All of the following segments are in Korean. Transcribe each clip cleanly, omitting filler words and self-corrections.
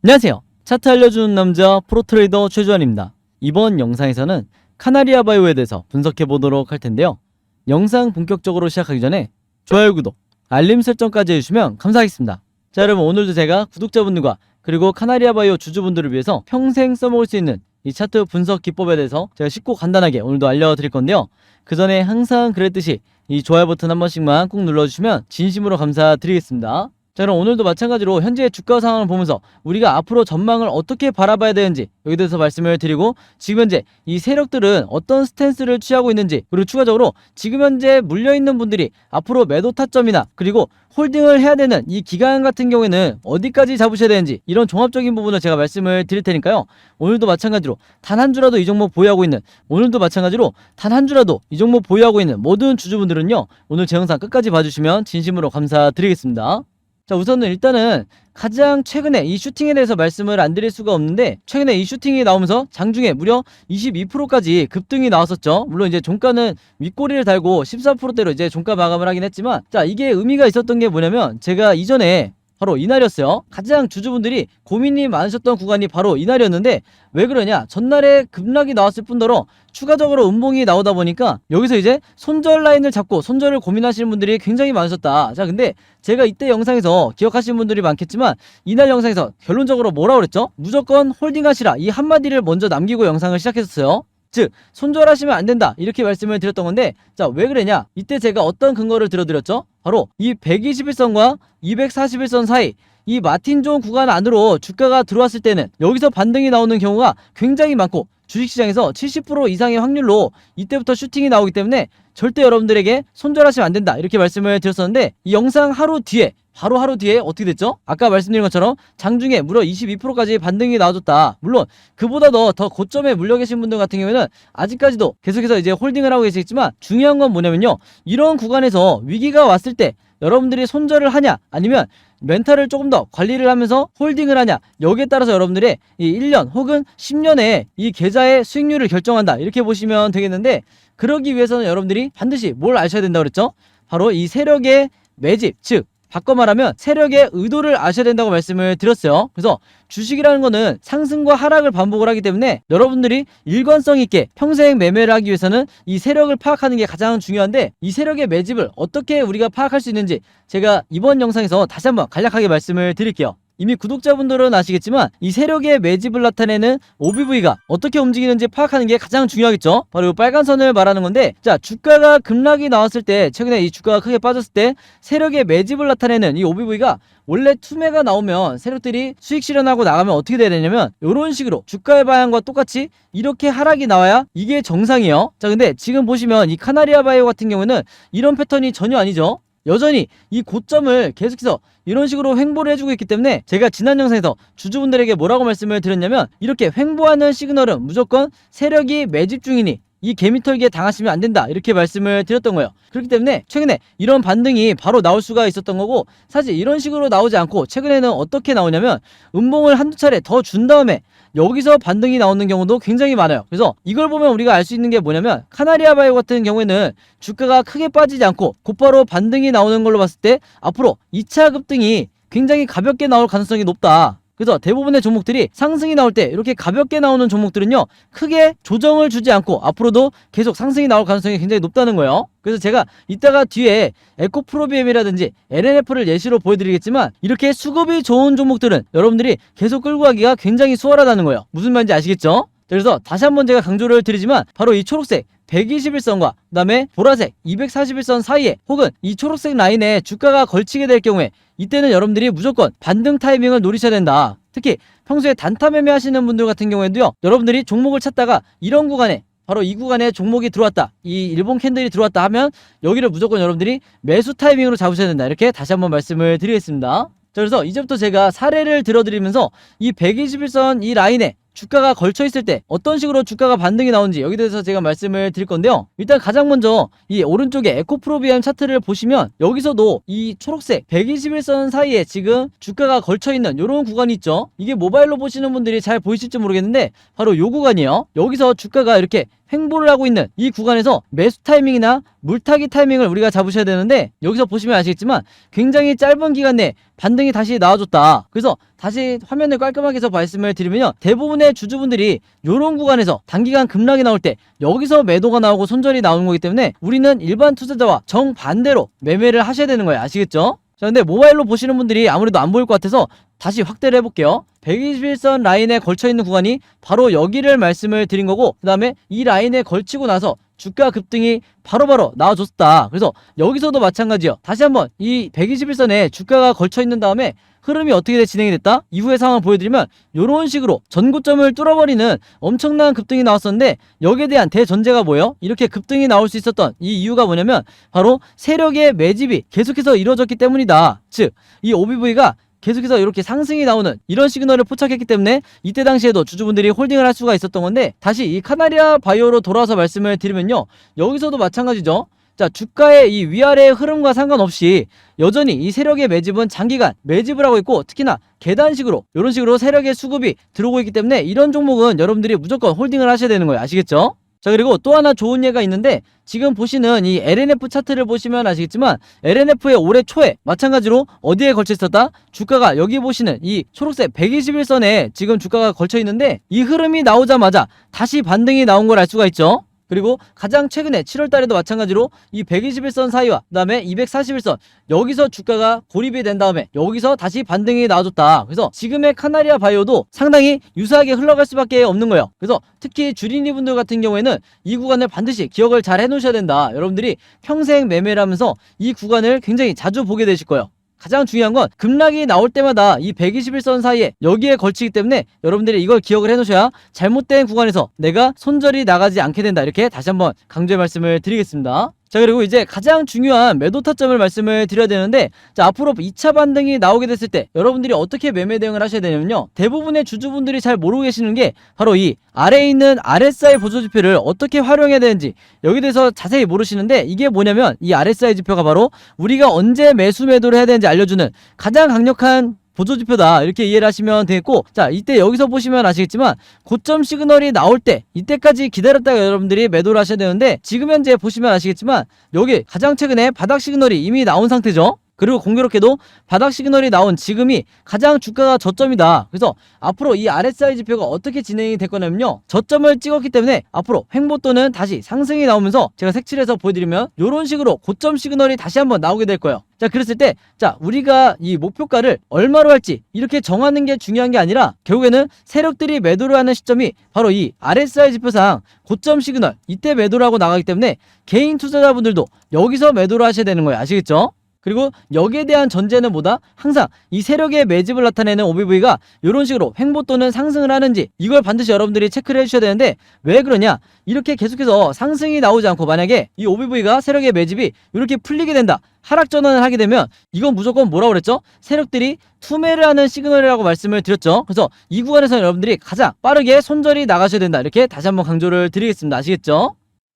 안녕하세요. 차트 알려주는 남자 프로트레이더 최주환입니다. 이번 영상에서는 카나리아 바이오에 대해서 분석해 보도록 할 텐데요. 영상 본격적으로 시작하기 전에 좋아요, 구독, 알림 설정까지 해주시면 감사하겠습니다. 자, 여러분, 오늘도 제가 구독자분들과 그리고 카나리아 바이오 주주분들을 위해서 평생 써먹을 수 있는 이 차트 분석 기법에 대해서 제가 쉽고 간단하게 오늘도 알려드릴 건데요. 그 전에 항상 그랬듯이 이 좋아요 버튼 한 번씩만 꾹 눌러주시면 진심으로 감사드리겠습니다. 자, 그럼 오늘도 마찬가지로 현재 주가 상황을 보면서 우리가 앞으로 전망을 어떻게 바라봐야 되는지 여기에 대해서 말씀을 드리고, 지금 현재 이 세력들은 어떤 스탠스를 취하고 있는지, 그리고 추가적으로 지금 현재 물려있는 분들이 앞으로 매도 타점이나 그리고 홀딩을 해야 되는 이 기간 같은 경우에는 어디까지 잡으셔야 되는지, 이런 종합적인 부분을 제가 말씀을 드릴 테니까요. 오늘도 마찬가지로 단 한 주라도 이 종목 보유하고 있는, 오늘도 마찬가지로 단 한 주라도 이 종목 보유하고 있는 모든 주주분들은요, 오늘 제 영상 끝까지 봐주시면 진심으로 감사드리겠습니다. 자, 우선은 일단은 가장 최근에 이 슈팅에 대해서 말씀을 안 드릴 수가 없는데, 최근에 이 슈팅이 나오면서 장중에 무려 22%까지 급등이 나왔었죠. 물론 이제 종가는 윗꼬리를 달고 14%대로 이제 종가 마감을 하긴 했지만, 자, 이게 의미가 있었던 게 뭐냐면, 제가 이전에 바로 이날이었어요. 가장 주주분들이 고민이 많으셨던 구간이 바로 이날이었는데, 왜 그러냐, 전날에 급락이 나왔을 뿐더러 추가적으로 음봉이 나오다 보니까 여기서 이제 손절 라인을 잡고 손절을 고민하시는 분들이 굉장히 많으셨다. 자, 근데 제가 이때 영상에서 기억하시는 분들이 많겠지만, 이날 영상에서 결론적으로 뭐라고 그랬죠? 무조건 홀딩하시라, 이 한마디를 먼저 남기고 영상을 시작했었어요. 즉, 손절하시면 안 된다, 이렇게 말씀을 드렸던 건데, 자, 왜 그러냐, 이때 제가 어떤 근거를 들어드렸죠? 바로 이 121선과 241선 사이 이 마틴 존 구간 안으로 주가가 들어왔을 때는 여기서 반등이 나오는 경우가 굉장히 많고, 주식시장에서 70% 이상의 확률로 이때부터 슈팅이 나오기 때문에 절대 여러분들에게 손절하시면 안 된다, 이렇게 말씀을 드렸었는데, 이 영상 하루 뒤에, 바로 하루 뒤에 어떻게 됐죠? 아까 말씀드린 것처럼 장중에 무려 22%까지 반등이 나와줬다. 물론 그보다 더 고점에 물려 계신 분들 같은 경우에는 아직까지도 계속해서 이제 홀딩을 하고 계시겠지만, 중요한 건 뭐냐면요, 이런 구간에서 위기가 왔을 때 여러분들이 손절을 하냐, 아니면 멘탈을 조금 더 관리를 하면서 홀딩을 하냐, 여기에 따라서 여러분들의 이 1년 혹은 10년의 이 계좌의 수익률을 결정한다, 이렇게 보시면 되겠는데, 그러기 위해서는 여러분들이 반드시 뭘 아셔야 된다고 그랬죠? 바로 이 세력의 매집, 즉 바꿔 말하면 세력의 의도를 아셔야 된다고 말씀을 드렸어요. 그래서 주식이라는 거는 상승과 하락을 반복을 하기 때문에 여러분들이 일관성 있게 평생 매매를 하기 위해서는 이 세력을 파악하는 게 가장 중요한데, 이 세력의 매집을 어떻게 우리가 파악할 수 있는지 제가 이번 영상에서 다시 한번 간략하게 말씀을 드릴게요. 이미 구독자분들은 아시겠지만 이 세력의 매집을 나타내는 OBV가 어떻게 움직이는지 파악하는 게 가장 중요하겠죠. 바로 이 빨간 선을 말하는 건데, 자, 주가가 급락이 나왔을 때, 최근에 이 주가가 크게 빠졌을 때 세력의 매집을 나타내는 이 OBV가, 원래 투매가 나오면 세력들이 수익 실현하고 나가면 어떻게 돼야 되냐면, 이런 식으로 주가의 방향과 똑같이 이렇게 하락이 나와야 이게 정상이에요. 자, 근데 지금 보시면 이 카나리아 바이오 같은 경우는 이런 패턴이 전혀 아니죠. 여전히 이 고점을 계속해서 이런 식으로 횡보를 해주고 있기 때문에, 제가 지난 영상에서 주주분들에게 뭐라고 말씀을 드렸냐면, 이렇게 횡보하는 시그널은 무조건 세력이 매집 중이니 이 개미털기에 당하시면 안 된다, 이렇게 말씀을 드렸던 거예요. 그렇기 때문에 최근에 이런 반등이 바로 나올 수가 있었던 거고, 사실 이런 식으로 나오지 않고 최근에는 어떻게 나오냐면, 음봉을 한두 차례 더 준 다음에 여기서 반등이 나오는 경우도 굉장히 많아요. 그래서 이걸 보면 우리가 알 수 있는 게 뭐냐면, 카나리아 바이오 같은 경우에는 주가가 크게 빠지지 않고 곧바로 반등이 나오는 걸로 봤을 때 앞으로 2차 급등이 굉장히 가볍게 나올 가능성이 높다. 그래서 대부분의 종목들이 상승이 나올 때 이렇게 가볍게 나오는 종목들은요, 크게 조정을 주지 않고 앞으로도 계속 상승이 나올 가능성이 굉장히 높다는 거예요. 그래서 제가 이따가 뒤에 에코프로비엠이라든지 LNF를 예시로 보여드리겠지만, 이렇게 수급이 좋은 종목들은 여러분들이 계속 끌고 가기가 굉장히 수월하다는 거예요. 무슨 말인지 아시겠죠? 그래서 다시 한번 제가 강조를 드리지만, 바로 이 초록색 121선과 그 다음에 보라색 241선 사이에, 혹은 이 초록색 라인에 주가가 걸치게 될 경우에, 이때는 여러분들이 무조건 반등 타이밍을 노리셔야 된다. 특히 평소에 단타 매매 하시는 분들 같은 경우에도요, 여러분들이 종목을 찾다가 이런 구간에, 바로 이 구간에 종목이 들어왔다, 이 일본 캔들이 들어왔다 하면 여기를 무조건 여러분들이 매수 타이밍으로 잡으셔야 된다, 이렇게 다시 한번 말씀을 드리겠습니다. 자, 그래서 이제부터 제가 사례를 들어드리면서 이 121선 이 라인에 주가가 걸쳐 있을 때 어떤 식으로 주가가 반등이 나오는지 여기에 대해서 제가 말씀을 드릴 건데요. 일단 가장 먼저 이 오른쪽에 에코프로비엠 차트를 보시면, 여기서도 이 초록색 121선 사이에 지금 주가가 걸쳐 있는 이런 구간이 있죠. 이게 모바일로 보시는 분들이 잘 보이실지 모르겠는데 바로 요 구간이에요. 여기서 주가가 이렇게 횡보를 하고 있는 이 구간에서 매수 타이밍이나 물타기 타이밍을 우리가 잡으셔야 되는데, 여기서 보시면 아시겠지만 굉장히 짧은 기간 내에 반등이 다시 나와줬다. 그래서 다시 화면을 깔끔하게 해서 말씀을 드리면요, 대부분의 주주분들이 이런 구간에서 단기간 급락이 나올 때 여기서 매도가 나오고 손절이 나오는 거기 때문에 우리는 일반 투자자와 정반대로 매매를 하셔야 되는 거예요. 아시겠죠? 자, 근데 모바일로 보시는 분들이 아무래도 안 보일 것 같아서 다시 확대를 해볼게요. 121선 라인에 걸쳐있는 구간이 바로 여기를 말씀을 드린 거고, 그 다음에 이 라인에 걸치고 나서 주가 급등이 바로바로 나와줬다. 그래서 여기서도 마찬가지요. 다시 한번 이 121선에 주가가 걸쳐있는 다음에 흐름이 어떻게 진행이 됐다? 이후의 상황을 보여드리면 이런 식으로 전고점을 뚫어버리는 엄청난 급등이 나왔었는데, 여기에 대한 대전제가 뭐예요? 이렇게 급등이 나올 수 있었던 이 이유가 뭐냐면 바로 세력의 매집이 계속해서 이루어졌기 때문이다. 즉, 이 OBV가 계속해서 이렇게 상승이 나오는 이런 시그널을 포착했기 때문에 이때 당시에도 주주분들이 홀딩을 할 수가 있었던 건데, 다시 이 카나리아 바이오로 돌아와서 말씀을 드리면요, 여기서도 마찬가지죠. 자, 주가의 이 위아래의 흐름과 상관없이 여전히 이 세력의 매집은 장기간 매집을 하고 있고, 특히나 계단식으로 이런 식으로 세력의 수급이 들어오고 있기 때문에 이런 종목은 여러분들이 무조건 홀딩을 하셔야 되는 거예요. 아시겠죠? 자, 그리고 또 하나 좋은 예가 있는데, 지금 보시는 이 LNF 차트를 보시면 아시겠지만 LNF의 올해 초에 마찬가지로 어디에 걸쳐 있었다? 주가가 여기 보시는 이 초록색 121선에 지금 주가가 걸쳐 있는데, 이 흐름이 나오자마자 다시 반등이 나온 걸 알 수가 있죠. 그리고 가장 최근에 7월달에도 마찬가지로 이 121선 사이와 그 다음에 241선 여기서 주가가 고립이 된 다음에 여기서 다시 반등이 나와줬다. 그래서 지금의 카나리아 바이오도 상당히 유사하게 흘러갈 수밖에 없는 거예요. 그래서 특히 주린이 분들 같은 경우에는 이 구간을 반드시 기억을 잘 해놓으셔야 된다. 여러분들이 평생 매매를 하면서 이 구간을 굉장히 자주 보게 되실 거예요. 가장 중요한 건 급락이 나올 때마다 이 121선 사이에 여기에 걸치기 때문에 여러분들이 이걸 기억을 해놓으셔야 잘못된 구간에서 내가 손절이 나가지 않게 된다. 이렇게 다시 한번 강조의 말씀을 드리겠습니다. 자, 그리고 이제 가장 중요한 매도 타점을 말씀을 드려야 되는데, 자, 앞으로 2차 반등이 나오게 됐을 때 여러분들이 어떻게 매매 대응을 하셔야 되냐면요, 대부분의 주주분들이 잘 모르고 계시는 게 바로 이 아래에 있는 RSI 보조지표를 어떻게 활용해야 되는지 여기 대해서 자세히 모르시는데, 이게 뭐냐면 이 RSI 지표가 바로 우리가 언제 매수 매도를 해야 되는지 알려주는 가장 강력한 보조지표다. 이렇게 이해를 하시면 되겠고, 자, 이때 여기서 보시면 아시겠지만 고점 시그널이 나올 때 이때까지 기다렸다가 여러분들이 매도를 하셔야 되는데, 지금 현재 보시면 아시겠지만 여기 가장 최근에 바닥 시그널이 이미 나온 상태죠. 그리고 공교롭게도 바닥 시그널이 나온 지금이 가장 주가가 저점이다. 그래서 앞으로 이 RSI 지표가 어떻게 진행이 될 거냐면요, 저점을 찍었기 때문에 앞으로 횡보 또는 다시 상승이 나오면서 제가 색칠해서 보여드리면 이런 식으로 고점 시그널이 다시 한번 나오게 될 거예요. 자, 그랬을 때 자, 우리가 이 목표가를 얼마로 할지 이렇게 정하는 게 중요한 게 아니라 결국에는 세력들이 매도를 하는 시점이 바로 이 RSI 지표상 고점 시그널 이때 매도를 하고 나가기 때문에 개인 투자자분들도 여기서 매도를 하셔야 되는 거예요. 아시겠죠? 그리고 여기에 대한 전제는 뭐다? 항상 이 세력의 매집을 나타내는 OBV가 이런 식으로 횡보 또는 상승을 하는지 이걸 반드시 여러분들이 체크를 해주셔야 되는데, 왜 그러냐? 이렇게 계속해서 상승이 나오지 않고 만약에 이 OBV가 세력의 매집이 이렇게 풀리게 된다, 하락 전환을 하게 되면 이건 무조건 뭐라고 그랬죠? 세력들이 투매를 하는 시그널이라고 말씀을 드렸죠. 그래서 이 구간에서 여러분들이 가장 빠르게 손절이 나가셔야 된다. 이렇게 다시 한번 강조를 드리겠습니다. 아시겠죠?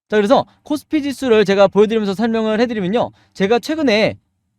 자, 그래서 코스피 지수를 제가 보여드리면서 설명을 해드리면요, 제가 최근에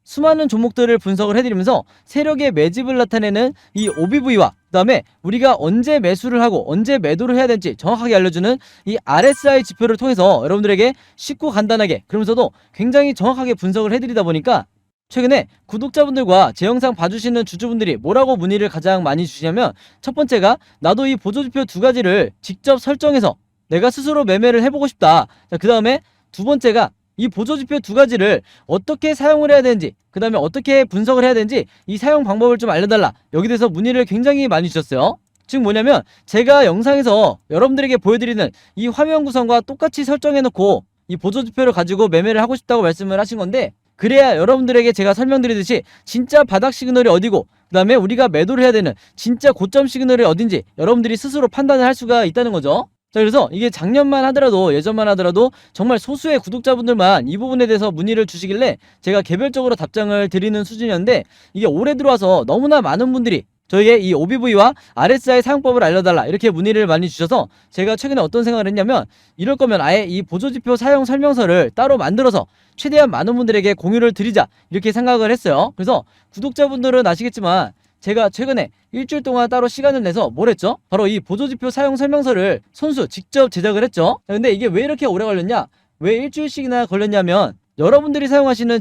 수많은 종목들을 분석을 해드리면서 세력의 매집을 나타내는 이 OBV와 그 다음에 우리가 언제 매수를 하고 언제 매도를 해야 될지 정확하게 알려주는 이 RSI 지표를 통해서 여러분들에게 쉽고 간단하게, 그러면서도 굉장히 정확하게 분석을 해드리다 보니까 최근에 구독자분들과 제 영상 봐주시는 주주분들이 뭐라고 문의를 가장 많이 주시냐면, 첫 번째가 나도 이 보조지표 두 가지를 직접 설정해서 내가 스스로 매매를 해보고 싶다. 자, 그 다음에 두 번째가 이 보조지표 두 가지를 어떻게 사용을 해야 되는지, 그 다음에 어떻게 분석을 해야 되는지 이 사용 방법을 좀 알려달라. 여기 대해서 문의를 굉장히 많이 주셨어요. 즉 뭐냐면 제가 영상에서 여러분들에게 보여드리는 이 화면 구성과 똑같이 설정해놓고 이 보조지표를 가지고 매매를 하고 싶다고 말씀을 하신 건데, 그래야 여러분들에게 제가 설명드리듯이 진짜 바닥 시그널이 어디고 그 다음에 우리가 매도를 해야 되는 진짜 고점 시그널이 어딘지 여러분들이 스스로 판단을 할 수가 있다는 거죠. 자, 그래서 이게 작년만 하더라도, 예전만 하더라도 정말 소수의 구독자분들만 이 부분에 대해서 문의를 주시길래 제가 개별적으로 답장을 드리는 수준이었는데, 이게 올해 들어와서 너무나 많은 분들이 저에게 이 OBV와 RSI 사용법을 알려달라 이렇게 문의를 많이 주셔서 제가 최근에 어떤 생각을 했냐면, 이럴 거면 아예 이 보조지표 사용 설명서를 따로 만들어서 최대한 많은 분들에게 공유를 드리자 이렇게 생각을 했어요. 그래서 구독자분들은 아시겠지만 제가 최근에 일주일 동안 따로 시간을 내서 뭘 했죠? 바로 이 보조지표 사용 설명서를 손수 직접 제작을 했죠. 자, 근데 이게 왜 이렇게 오래 걸렸냐? 왜 일주일씩이나 걸렸냐면 여러분들이 사용하시는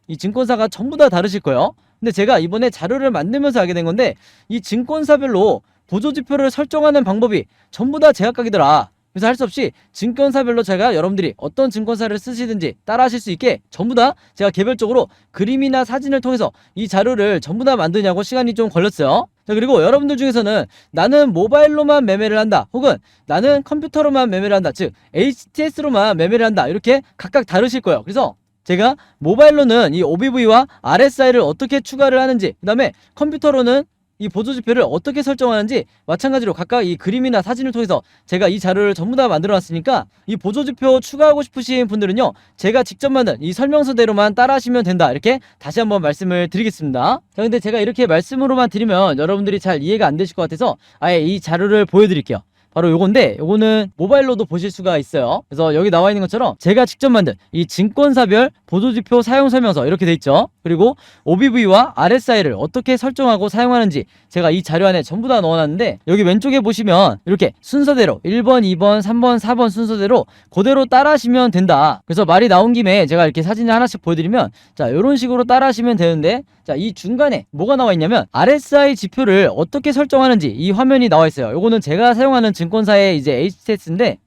이 증권사가 전부 다 다르실 거예요. 근데 제가 이번에 자료를 만들면서 알게 된 건데 이 증권사별로 보조지표를 설정하는 방법이 전부 다 제각각이더라. 그래서 할 수 없이 증권사별로 제가 여러분들이 어떤 증권사를 쓰시든지 따라 하실 수 있게 전부 다 제가 개별적으로 그림이나 사진을 통해서 이 자료를 전부 다 만드냐고 시간이 좀 걸렸어요. 자, 그리고 여러분들 중에서는 나는 모바일로만 매매를 한다, 혹은 나는 컴퓨터로만 매매를 한다, 즉 HTS로만 매매를 한다, 이렇게 각각 다르실 거예요. 그래서 제가 모바일로는 이 OBV와 RSI를 어떻게 추가를 하는지, 그 다음에 컴퓨터로는 이 보조지표를 어떻게 설정하는지 마찬가지로 각각 이 그림이나 사진을 통해서 제가 이 자료를 전부 다 만들어 놨으니까 이 보조지표 추가하고 싶으신 분들은요, 제가 직접 만든 이 설명서대로만 따라 하시면 된다, 이렇게 다시 한번 말씀을 드리겠습니다. 자, 근데 제가 이렇게 말씀으로만 드리면 여러분들이 잘 이해가 안 되실 것 같아서 아예 이 자료를 보여드릴게요. 바로 요건데, 요거는 모바일로도 보실 수가 있어요. 그래서 여기 나와 있는 것처럼 제가 직접 만든 이 증권사별 보조지표 사용 설명서 이렇게 돼 있죠. 그리고 OBV와 RSI를 어떻게 설정하고 사용하는지 제가 이 자료 안에 전부 다 넣어놨는데, 여기 왼쪽에 보시면 이렇게 순서대로 1번, 2번, 3번, 4번 순서대로 그대로 따라 하시면 된다. 그래서 말이 나온 김에 제가 이렇게 사진을 하나씩 보여드리면, 자, 이런 식으로 따라 하시면 되는데, 자, 이 중간에 뭐가 나와 있냐면 RSI 지표를 어떻게 설정하는지 이 화면이 나와 있어요. 요거는 제가 사용하는 증권사의 이제 HTS인데,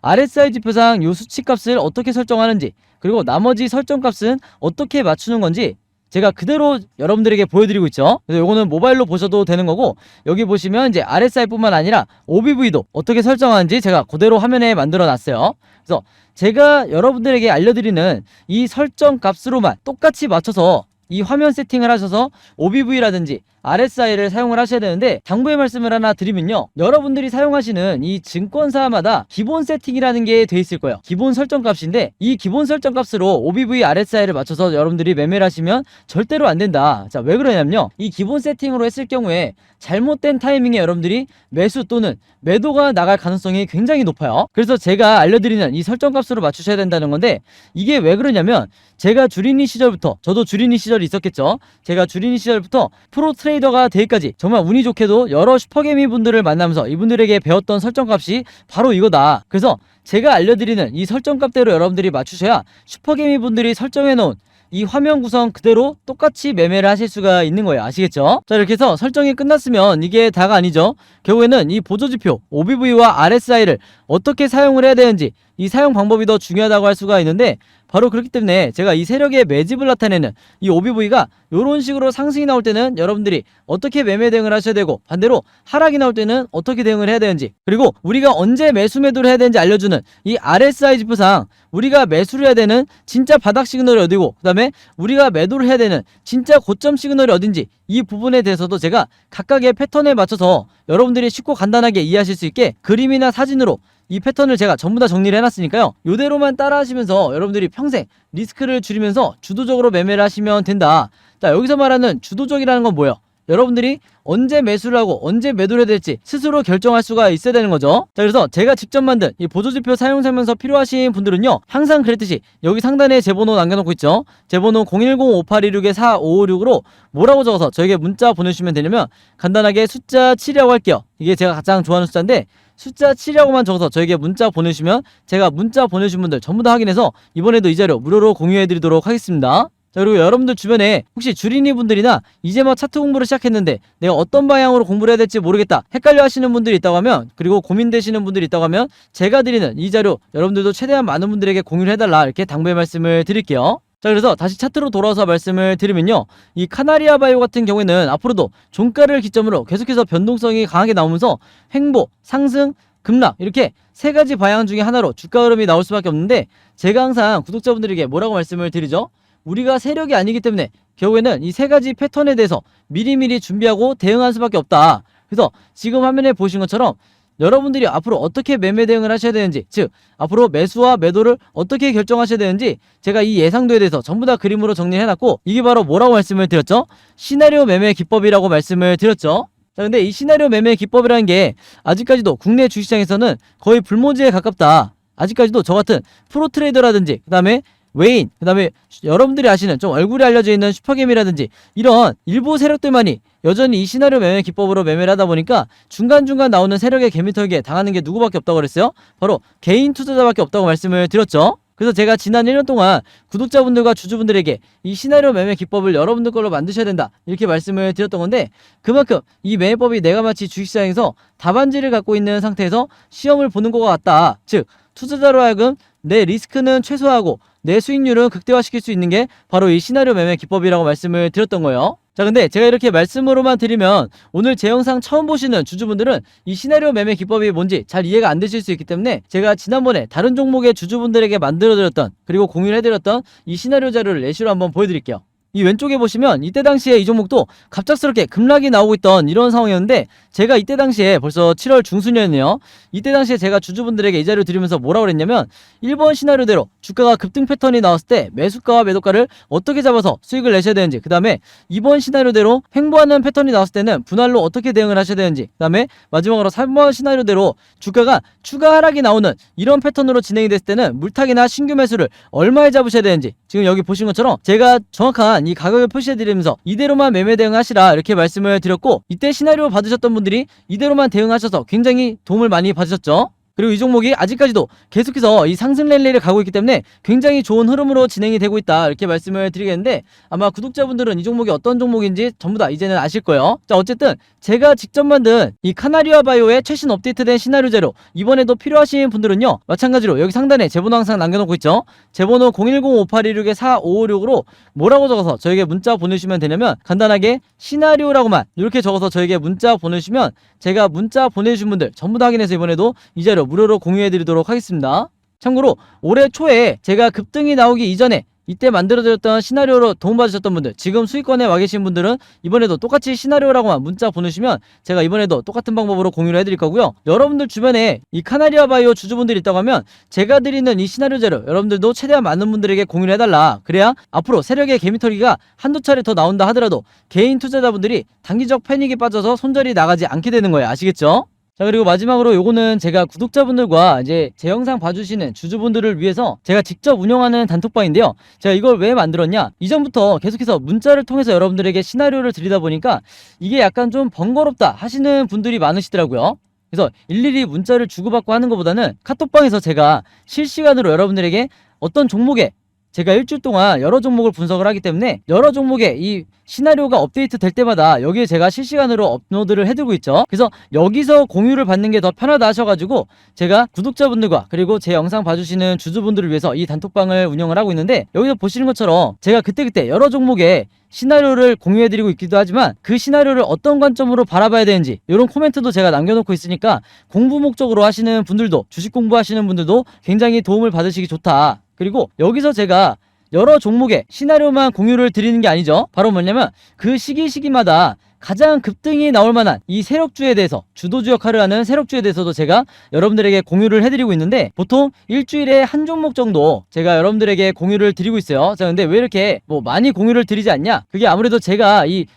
RSI 지표상 요 수치값을 어떻게 설정하는지, 그리고 나머지 설정값은 어떻게 맞추는 건지 제가 그대로 여러분들에게 보여드리고 있죠. 그래서 요거는 모바일로 보셔도 되는 거고, 여기 보시면 이제 RSI뿐만 아니라 OBV도 어떻게 설정하는지 제가 그대로 화면에 만들어 놨어요. 그래서 제가 여러분들에게 알려드리는 이 설정 값으로만 똑같이 맞춰서 이 화면 세팅을 하셔서 OBV라든지 RSI를 사용을 하셔야 되는데, 당부의 말씀을 하나 드리면요, 여러분들이 사용하시는 이 증권사마다 기본 세팅이라는 게 돼 있을 거예요. 기본 설정 값인데, 이 기본 설정 값으로 OBV, RSI를 맞춰서 여러분들이 매매를 하시면 절대로 안 된다. 자, 왜 그러냐면요, 이 기본 세팅으로 했을 경우에 잘못된 타이밍에 여러분들이 매수 또는 매도가 나갈 가능성이 굉장히 높아요. 그래서 제가 알려드리는 이 설정 값으로 맞추셔야 된다는 건데, 이게 왜 그러냐면, 제가 주린이 시절부터, 저도 주린이 시절이 있었겠죠. 제가 주린이 시절부터 프로 트레이더가 되기까지 정말 운이 좋게도 여러 슈퍼개미 분들을 만나면서 이분들에게 배웠던 설정값이 바로 이거다. 그래서 제가 알려드리는 이 설정값대로 여러분들이 맞추셔야 슈퍼개미 분들이 설정해놓은 이 화면 구성 그대로 똑같이 매매를 하실 수가 있는 거예요. 아시겠죠? 자, 이렇게 해서 설정이 끝났으면 이게 다가 아니죠. 결국에는 이 보조지표 OBV와 RSI를 어떻게 사용을 해야 되는지, 이 사용 방법이 더 중요하다고 할 수가 있는데, 바로 그렇기 때문에 제가 이 세력의 매집을 나타내는 이 OBV가 이런 식으로 상승이 나올 때는 여러분들이 어떻게 매매 대응을 하셔야 되고, 반대로 하락이 나올 때는 어떻게 대응을 해야 되는지, 그리고 우리가 언제 매수 매도를 해야 되는지 알려주는 이 RSI 지표상 우리가 매수를 해야 되는 진짜 바닥 시그널이 어디고, 그 다음에 우리가 매도를 해야 되는 진짜 고점 시그널이 어딘지, 이 부분에 대해서도 제가 각각의 패턴에 맞춰서 여러분들이 쉽고 간단하게 이해하실 수 있게 그림이나 사진으로 이 패턴을 제가 전부 다 정리를 해놨으니까요, 요대로만 따라 하시면서 여러분들이 평생 리스크를 줄이면서 주도적으로 매매를 하시면 된다. 자, 여기서 말하는 주도적이라는 건 뭐예요? 여러분들이 언제 매수를 하고 언제 매도를 해야 될지 스스로 결정할 수가 있어야 되는 거죠. 자, 그래서 제가 직접 만든 이 보조지표 사용 설명서 필요하신 분들은요, 항상 그랬듯이 여기 상단에 제 번호 남겨놓고 있죠. 제 번호 010-5826-4556으로 뭐라고 적어서 저에게 문자 보내주시면 되냐면, 간단하게 숫자 7이라고 할게요. 이게 제가 가장 좋아하는 숫자인데, 숫자 7이라고만 적어서 저에게 문자 보내주시면 제가 문자 보내주신 분들 전부 다 확인해서 이번에도 이 자료 무료로 공유해드리도록 하겠습니다. 자, 그리고 여러분들 주변에 혹시 주린이 분들이나 이제 막 차트 공부를 시작했는데 내가 어떤 방향으로 공부를 해야 될지 모르겠다, 헷갈려 하시는 분들이 있다고 하면, 그리고 고민되시는 분들이 있다고 하면 제가 드리는 이 자료 여러분들도 최대한 많은 분들에게 공유를 해달라, 이렇게 당부의 말씀을 드릴게요. 자, 그래서 다시 차트로 돌아와서 말씀을 드리면요, 이 카나리아 바이오 같은 경우에는 앞으로도 종가를 기점으로 계속해서 변동성이 강하게 나오면서 횡보, 상승, 급락, 이렇게 세 가지 방향 중에 하나로 주가 흐름이 나올 수밖에 없는데, 제가 항상 구독자분들에게 뭐라고 말씀을 드리죠? 우리가 세력이 아니기 때문에 결국에는 이 세 가지 패턴에 대해서 미리미리 준비하고 대응할 수밖에 없다. 그래서 지금 화면에 보신 것처럼 여러분들이 앞으로 어떻게 매매 대응을 하셔야 되는지, 즉 앞으로 매수와 매도를 어떻게 결정하셔야 되는지 제가 이 예상도에 대해서 전부 다 그림으로 정리해놨고, 이게 바로 뭐라고 말씀을 드렸죠? 시나리오 매매 기법이라고 말씀을 드렸죠. 자, 근데 이 시나리오 매매 기법이라는 게 아직까지도 국내 주식시장에서는 거의 불모지에 가깝다. 아직까지도 저 같은 프로 트레이더라든지, 그 다음에 웨인, 그 다음에 여러분들이 아시는 좀 얼굴이 알려져 있는 슈퍼게임이라든지 이런 일부 세력들만이 여전히 이 시나리오 매매 기법으로 매매를 하다 보니까 중간중간 나오는 세력의 개미털기에 당하는 게 누구밖에 없다고 그랬어요? 바로 개인 투자자밖에 없다고 말씀을 드렸죠. 그래서 제가 지난 1년 동안 구독자분들과 주주분들에게 이 시나리오 매매 기법을 여러분들 걸로 만드셔야 된다 이렇게 말씀을 드렸던 건데, 그만큼 이 매매법이 내가 마치 주식시장에서 답안지를 갖고 있는 상태에서 시험을 보는 것과 같다. 즉 투자자로 하여금 내 리스크는 최소화하고 내 수익률은 극대화시킬 수 있는 게 바로 이 시나리오 매매 기법이라고 말씀을 드렸던 거예요. 자, 근데 제가 이렇게 말씀으로만 드리면 오늘 제 영상 처음 보시는 주주분들은 이 시나리오 매매 기법이 뭔지 잘 이해가 안 되실 수 있기 때문에 제가 지난번에 다른 종목의 주주분들에게 만들어드렸던 그리고 공유를 해드렸던 이 시나리오 자료를 예시로 한번 보여드릴게요. 이 왼쪽에 보시면 이때 당시에 이 종목도 갑작스럽게 급락이 나오고 있던 이런 상황이었는데, 제가 이때 당시에 벌써 7월 중순이었네요. 이때 당시에 제가 주주분들에게 이 자료 드리면서 뭐라고 그랬냐면 1번 시나리오대로 주가가 급등 패턴이 나왔을 때 매수가와 매도가를 어떻게 잡아서 수익을 내셔야 되는지, 그 다음에 2번 시나리오대로 횡보하는 패턴이 나왔을 때는 분할로 어떻게 대응을 하셔야 되는지, 그 다음에 마지막으로 3번 시나리오대로 주가가 추가 하락이 나오는 이런 패턴으로 진행이 됐을 때는 물타기나 신규 매수를 얼마에 잡으셔야 되는지, 지금 여기 보신 것처럼 제가 정확한 이 가격을 표시해드리면서 이대로만 매매 대응하시라 이렇게 말씀을 드렸고, 이때 시나리오 받으셨던 분들이 이대로만 대응하셔서 굉장히 도움을 많이 받으셨죠. 그리고 이 종목이 아직까지도 계속해서 이 상승 랠리를 가고 있기 때문에 굉장히 좋은 흐름으로 진행이 되고 있다 이렇게 말씀을 드리겠는데, 아마 구독자분들은 이 종목이 어떤 종목인지 전부 다 이제는 아실 거예요. 자, 어쨌든 제가 직접 만든 이 카나리아 바이오의 최신 업데이트된 시나리오 자료 이번에도 필요하신 분들은요, 마찬가지로 여기 상단에 제 번호 항상 남겨놓고 있죠. 제 번호 010-5826-4556으로 뭐라고 적어서 저에게 문자 보내주시면 되냐면, 간단하게 시나리오라고만 이렇게 적어서 저에게 문자 보내주시면 제가 문자 보내주신 분들 전부 다 확인해서 이번에도 이 자료 무료로 공유해드리도록 하겠습니다. 참고로 올해 초에 제가 급등이 나오기 이전에 이때 만들어드렸던 시나리오로 도움받으셨던 분들, 지금 수익권에 와 계신 분들은 이번에도 똑같이 시나리오라고만 문자 보내주시면 제가 이번에도 똑같은 방법으로 공유를 해드릴 거고요. 여러분들 주변에 이 카나리아 바이오 주주분들이 있다고 하면 제가 드리는 이 시나리오 자료 여러분들도 최대한 많은 분들에게 공유를 해달라. 그래야 앞으로 세력의 개미털기가 한두 차례 더 나온다 하더라도 개인 투자자분들이 단기적 패닉에 빠져서 손절이 나가지 않게 되는 거예요. 아시겠죠? 자, 그리고 마지막으로 요거는 제가 구독자분들과 이제 제 영상 봐주시는 주주분들을 위해서 제가 직접 운영하는 단톡방인데요. 제가 이걸 왜 만들었냐? 이전부터 계속해서 문자를 통해서 여러분들에게 시나리오를 드리다 보니까 이게 약간 좀 번거롭다 하시는 분들이 많으시더라고요. 그래서 일일이 문자를 주고받고 하는 것보다는 카톡방에서 제가 실시간으로 여러분들에게 어떤 종목에 제가 일주일 동안 여러 종목을 분석을 하기 때문에 여러 종목의 이 시나리오가 업데이트 될 때마다 여기에 제가 실시간으로 업로드를 해두고 있죠. 그래서 여기서 공유를 받는 게 더 편하다 하셔가지고 제가 구독자분들과 그리고 제 영상 봐주시는 주주분들을 위해서 이 단톡방을 운영을 하고 있는데, 여기서 보시는 것처럼 제가 그때그때 여러 종목의 시나리오를 공유해드리고 있기도 하지만 그 시나리오를 어떤 관점으로 바라봐야 되는지 이런 코멘트도 제가 남겨놓고 있으니까 공부 목적으로 하시는 분들도, 주식 공부하시는 분들도 굉장히 도움을 받으시기 좋다. 그리고 여기서 제가 여러 종목의 시나리오만 공유를 드리는 게 아니죠. 바로 뭐냐면 그 시기마다 가장 급등이 나올 만한 이 세력주에 대해서, 주도주 역할을 하는 세력주에 대해서도 제가 여러분들에게 공유를 해드리고 있는데, 보통 일주일에 한 종목 정도 제가 여러분들에게 공유를 드리고 있어요. 자, 근데 왜 이렇게 많이 공유를 드리지 않냐? 그게 아무래도 제가 이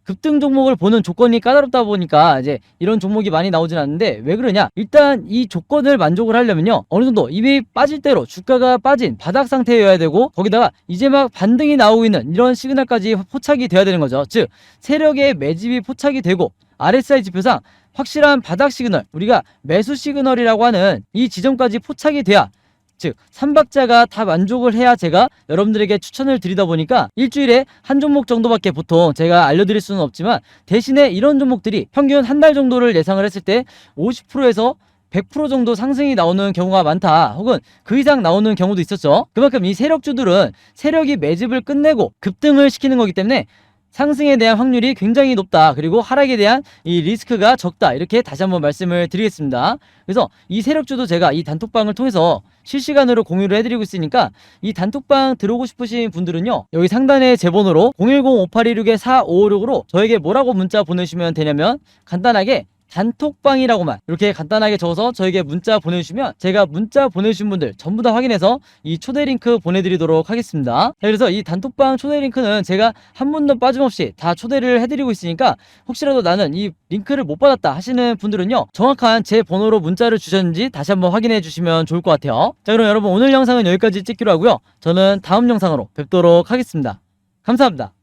급등 종목을 보는 조건이 까다롭다 보니까 이제 이런 종목이 많이 나오진 않는데, 왜 그러냐? 일단 이 조건을 만족을 하려면요, 어느 정도 이미 빠질 대로 주가가 빠진 바닥 상태여야 되고, 거기다가 이제 막 반등이 나오고 있는 이런 시그널까지 포착이 돼야 되는 거죠. 즉 세력의 매집이 포착이 되고 RSI 지표상 확실한 바닥 시그널, 우리가 매수 시그널이라고 하는 이 지점까지 포착이 돼야, 즉 3박자가 다 만족을 해야 제가 여러분들에게 추천을 드리다 보니까 일주일에 한 종목 정도밖에 보통 제가 알려드릴 수는 없지만, 대신에 이런 종목들이 평균 한 달 정도를 예상을 했을 때 50%에서 100% 정도 상승이 나오는 경우가 많다, 혹은 그 이상 나오는 경우도 있었죠. 그만큼 이 세력주들은 세력이 매집을 끝내고 급등을 시키는 거기 때문에 상승에 대한 확률이 굉장히 높다, 그리고 하락에 대한 이 리스크가 적다, 이렇게 다시 한번 말씀을 드리겠습니다. 그래서 이 세력주도 제가 이 단톡방을 통해서 실시간으로 공유를 해드리고 있으니까 이 단톡방 들어오고 싶으신 분들은요, 여기 상단에 제 번호로 010-5826-4556으로 저에게 뭐라고 문자 보내주시면 되냐면, 간단하게 단톡방이라고만 이렇게 간단하게 적어서 저에게 문자 보내주시면 제가 문자 보내주신 분들 전부 다 확인해서 이 초대 링크 보내드리도록 하겠습니다. 자, 그래서 이 단톡방 초대 링크는 제가 한 분도 빠짐없이 다 초대를 해드리고 있으니까 혹시라도 나는 이 링크를 못 받았다 하시는 분들은요, 정확한 제 번호로 문자를 주셨는지 다시 한번 확인해 주시면 좋을 것 같아요. 자, 그럼 여러분 오늘 영상은 여기까지 찍기로 하고요. 저는 다음 영상으로 뵙도록 하겠습니다. 감사합니다.